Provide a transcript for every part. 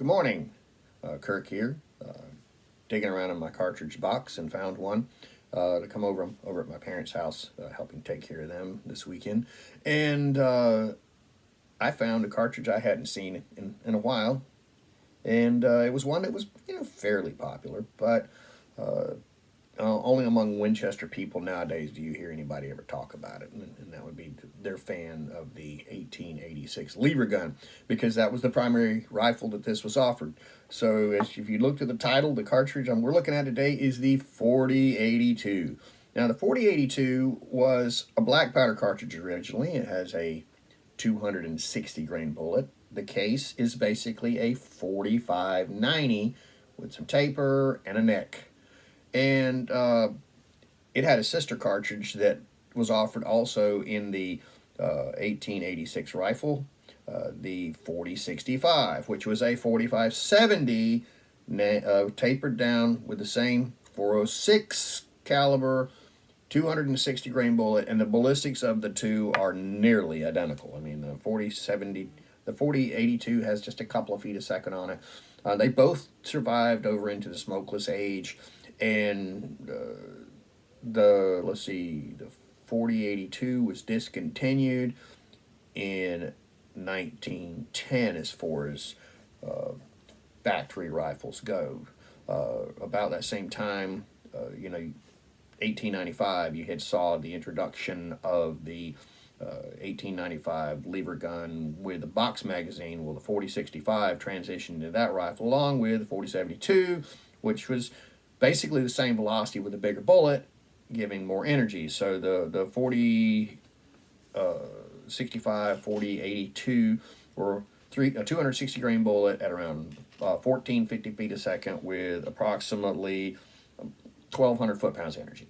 Good morning, Kirk here. Digging around in my cartridge box and found one to come over at my parents' house, helping take care of them this weekend. And I found a cartridge I hadn't seen in a while, and it was one that was fairly popular, but uh, only among Winchester people nowadays do you hear anybody ever talk about it, and that would be their fan of the 1886 lever gun, because that was the primary rifle that this was offered. So, if you looked at the title, the cartridge we're looking at today is the 4082. Now, the 4082 was a black powder cartridge originally. It has a 260 grain bullet. The case is basically a 4590 with some taper and a neck. And it had a sister cartridge that was offered also in the 1886 rifle, the 4065, which was a 4570 tapered down with the same 406 caliber 260 grain bullet, and the ballistics of the two are nearly identical. I mean, the 4082 has just a couple of feet a second on it. They both survived over into the smokeless age, and the 4082 was discontinued in 1910 as far as uh, factory rifles go. About that same time, 1895, you had saw the introduction of the 1895 lever gun with a box magazine. Well, the 4065 transitioned to that rifle along with the 4072, which was basically the same velocity with a bigger bullet, giving more energy. So the 4065, 4082 were a 260 grain bullet at around 1450 feet a second with approximately 1,200 foot-pounds energy.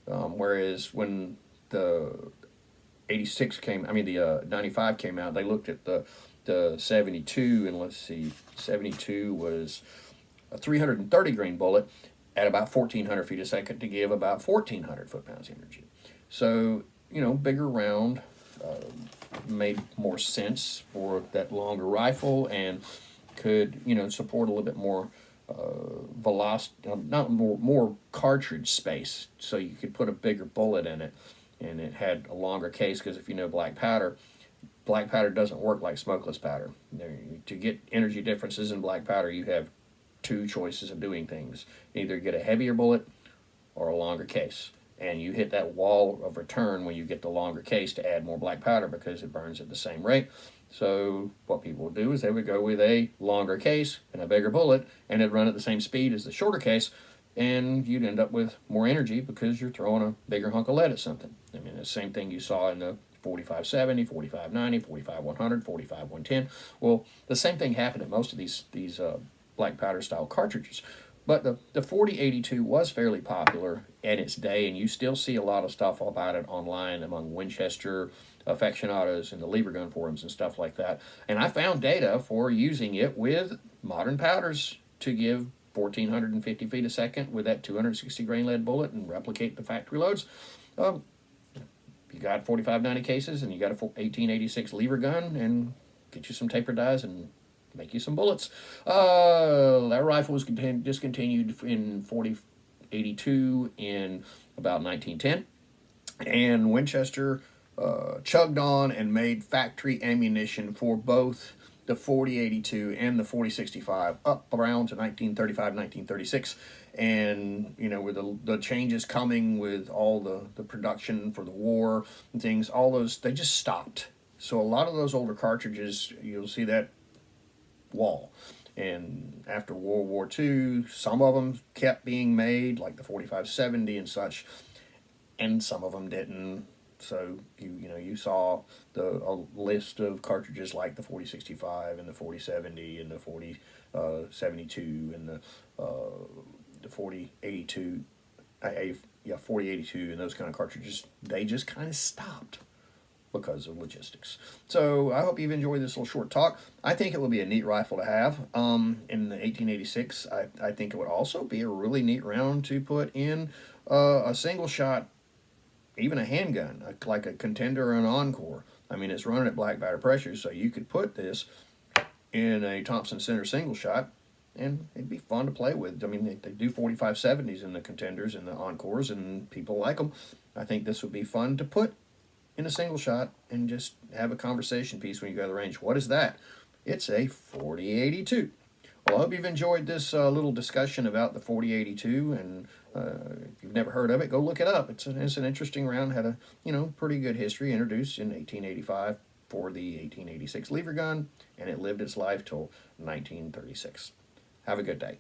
Whereas when the 95 came out, they looked at the 72, and let's see, 72 was a 330 grain bullet at about 1,400 feet a second to give about 1,400 foot-pounds energy. So, bigger round made more sense for that longer rifle and could, support a little bit more velocity, not more cartridge space, so you could put a bigger bullet in it, and it had a longer case, because if you know black powder doesn't work like smokeless powder. To get energy differences in black powder, you have two choices of doing things: either get a heavier bullet or a longer case, and you hit that wall of return when you get the longer case to add more black powder, because it burns at the same rate. So what people would do is they would go with a longer case and a bigger bullet, and it'd run at the same speed as the shorter case, and you'd end up with more energy because you're throwing a bigger hunk of lead at something. I mean, the same thing you saw in the 4570, 4590, 45100, 45110. Well, the same thing happened at most of these black powder style cartridges. But the 4082 was fairly popular in its day, and you still see a lot of stuff about it online among Winchester aficionados and the lever gun forums and stuff like that. And I found data for using it with modern powders to give 1,450 feet a second with that 260 grain lead bullet and replicate the factory loads. You got 4590 cases, and you got a 1886 lever gun, and get you some taper dies and make you some bullets. That rifle was discontinued in 4082 in about 1910, and Winchester chugged on and made factory ammunition for both the 4082 and the 4065 up around to 1935, 1936. And, with the changes coming with all the production for the war and things, all those, they just stopped. So a lot of those older cartridges, you'll see that wall. And after World War II, some of them kept being made, like the 4570 and such, and some of them didn't. So you saw a list of cartridges like the 4065 and the 4070 and the 4072 and the 4082, 4082, and those kind of cartridges. They just kind of stopped because of logistics. So I hope you've enjoyed this little short talk. I think it will be a neat rifle to have. In the 1886, I think it would also be a really neat round to put in a single shot, even a handgun, like a Contender or an Encore. I mean, it's running at black powder pressure, so you could put this in a Thompson Center single shot, and it'd be fun to play with. I mean, they do 4570s in the contenders and the encores, and people like them. I think this would be fun to put in a single shot and just have a conversation piece when you go to the range. What is that? It's a 4082. Well, I hope you've enjoyed this little discussion about the 4082, and if you've never heard of it, go look it up. It's an interesting round. Had a pretty good history. Introduced in 1885 for the 1886 lever gun, and it lived its life till 1936. Have a good day.